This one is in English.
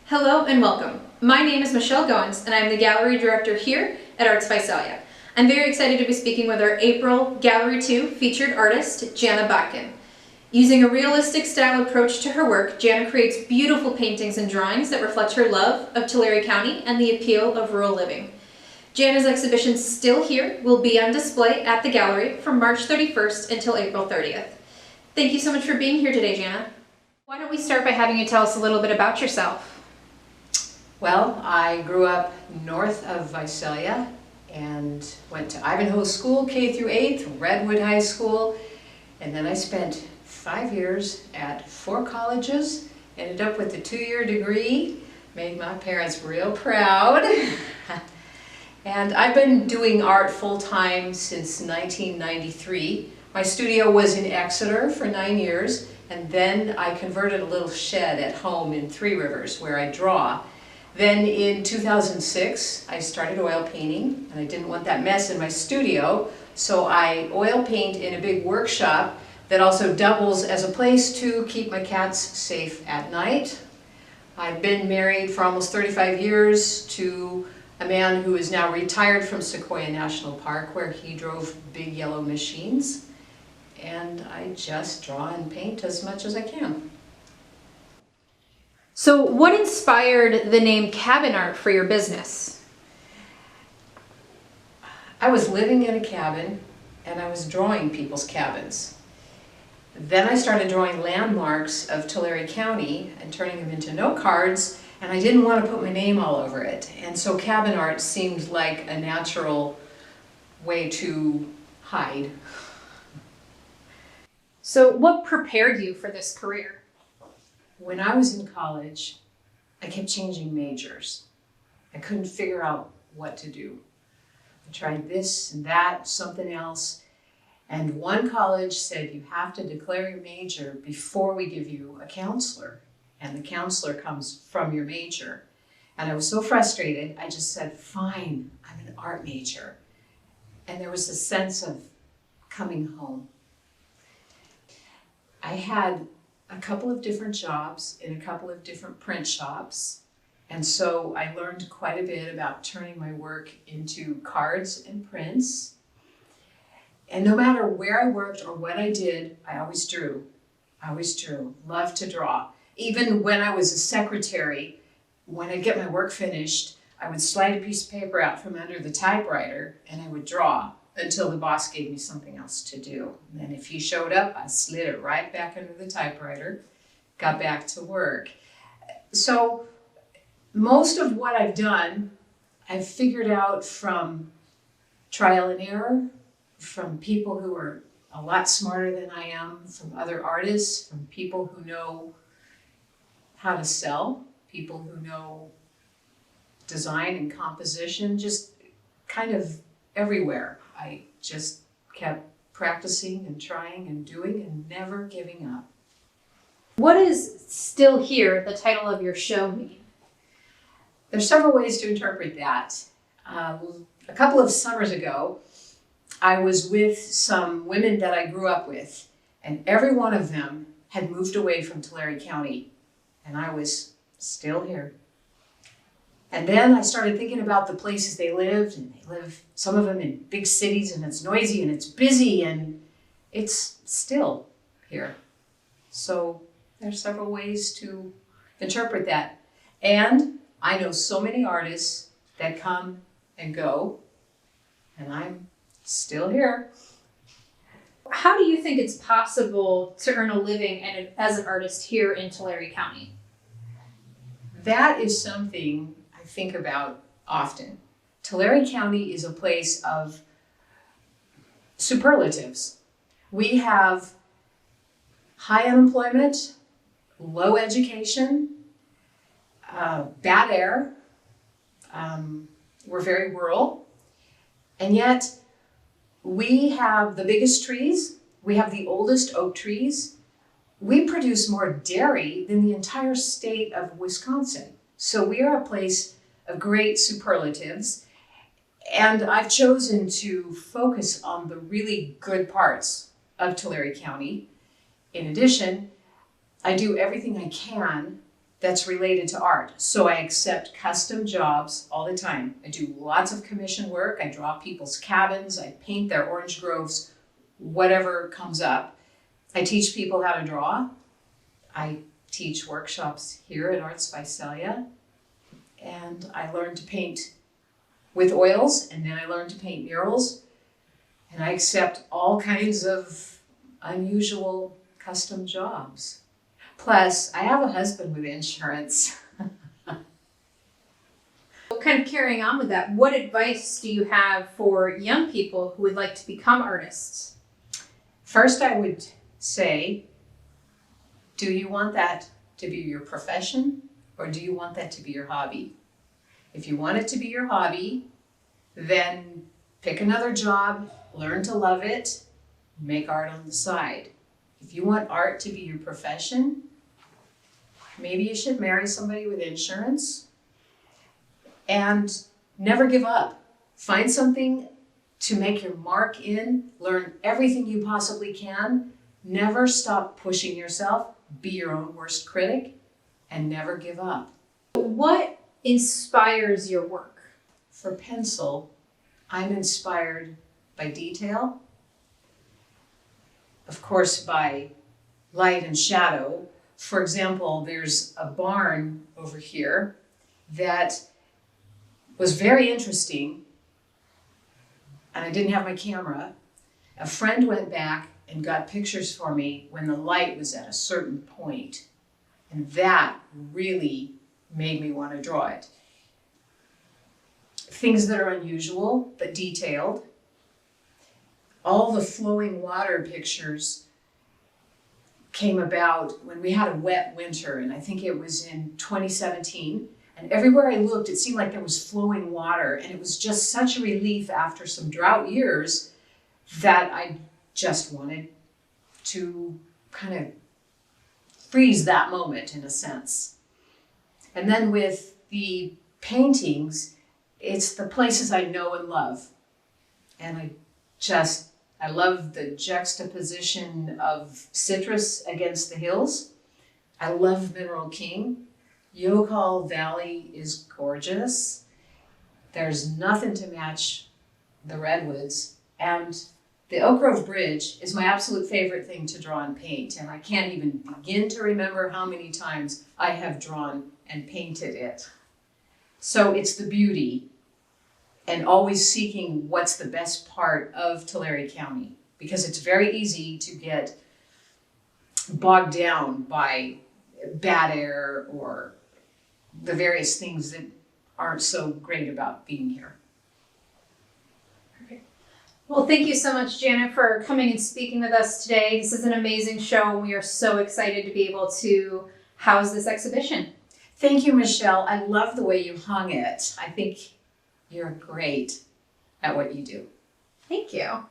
Hello and welcome. My name is Michelle Goins and I'm the Gallery Director here at Arts Visalia. I'm very excited to be speaking with our April Gallery 2 featured artist, Jana Botkin. Using a realistic style approach to her work, Jana creates beautiful paintings and drawings that reflect her love of Tulare County and the appeal of rural living. Jana's exhibition, Still Here, will be on display at the gallery from March 31st until April 30th. Thank you so much for being here today, Jana. Why don't we start by having you tell us a little bit about yourself? Well, I grew up north of Visalia and went to Ivanhoe School, K through 8th, Redwood High School, and then I spent 5 years at 4 colleges, ended up with a 2-year degree, made my parents real proud. And I've been doing art full-time since 1993. My studio was in Exeter for 9 years, and then I converted a little shed at home in Three Rivers where I draw. Then in 2006, I started oil painting, and I didn't want that mess in my studio, so I oil paint in a big workshop that also doubles as a place to keep my cats safe at night. I've been married for almost 35 years to a man who is now retired from Sequoia National Park, where he drove big yellow machines, and I just draw and paint as much as I can. So what inspired the name Cabin Art for your business? I was living in a cabin and I was drawing people's cabins. Then I started drawing landmarks of Tulare County and turning them into note cards, and I didn't want to put my name all over it. And so cabin art seemed like a natural way to hide. So what prepared you for this career? When I was in college, I kept changing majors. I couldn't figure out what to do. I tried this and that, something else, and one college said you have to declare your major before we give you a counselor, and the counselor comes from your major. And I was so frustrated, I just said, fine, I'm an art major. And there was a sense of coming home. I had a couple of different jobs in a couple of different print shops. And so I learned quite a bit about turning my work into cards and prints. And no matter where I worked or what I did, I always drew. I always drew, loved to draw. Even when I was a secretary, when I'd get my work finished, I would slide a piece of paper out from under the typewriter and I would draw until the boss gave me something else to do. And then if he showed up, I slid it right back under the typewriter, got back to work. So most of what I've done, I've figured out from trial and error, from people who are a lot smarter than I am, from other artists, from people who know how to sell, people who know design and composition, just kind of everywhere. I just kept practicing and trying and doing and never giving up. What is Still Here, the title of your show, mean? There's several ways to interpret that. A couple of summers ago, I was with some women that I grew up with, and every one of them had moved away from Tulare County, and I was still here. And then I started thinking about the places they lived, and they live, some of them in big cities, and it's noisy and it's busy and it's still here. So there's several ways to interpret that. And I know so many artists that come and go, and I'm still here. How do you think it's possible to earn a living as an artist here in Tulare County? That is something I think about often. Tulare County is a place of superlatives. We have high unemployment, low education, bad air. We're very rural, and yet we have the biggest trees. We have the oldest oak trees. We produce more dairy than the entire state of Wisconsin. So we are a place of great superlatives. And I've chosen to focus on the really good parts of Tulare County. In addition, I do everything I can that's related to art. So I accept custom jobs all the time. I do lots of commission work. I draw people's cabins. I paint their orange groves, whatever comes up. I teach people how to draw. I teach workshops here at Arts Visalia. And I learned to paint with oils, and then I learned to paint murals. And I accept all kinds of unusual custom jobs. Plus, I have a husband with insurance. Well, kind of carrying on with that, what advice do you have for young people who would like to become artists? First, I would say, do you want that to be your profession, or do you want that to be your hobby? If you want it to be your hobby, then pick another job, learn to love it, make art on the side. If you want art to be your profession, maybe you should marry somebody with insurance and never give up. Find something to make your mark in, learn everything you possibly can, never stop pushing yourself, be your own worst critic, and never give up. What inspires your work? For pencil, I'm inspired by detail, of course by light and shadow. For example, there's a barn over here that was very interesting, and I didn't have my camera. A friend went back and got pictures for me when the light was at a certain point, and that really made me want to draw it. Things that are unusual but detailed. All the flowing water pictures came about when we had a wet winter, and I think it was in 2017. And everywhere I looked, it seemed like there was flowing water, and it was just such a relief after some drought years that I just wanted to kind of freeze that moment in a sense. And then with the paintings, it's the places I know and love. And I love the juxtaposition of citrus against the hills. I love Mineral King. Yocal Valley is gorgeous. There's nothing to match the redwoods. And the Oak Grove Bridge is my absolute favorite thing to draw and paint. And I can't even begin to remember how many times I have drawn and painted it. So it's the beauty, and always seeking what's the best part of Tulare County, because it's very easy to get bogged down by bad air or the various things that aren't so great about being here. Well, thank you so much, Jana, for coming and speaking with us today. This is an amazing show, and we are so excited to be able to house this exhibition. Thank you, Michelle. I love the way you hung it. I think you're great at what you do. Thank you.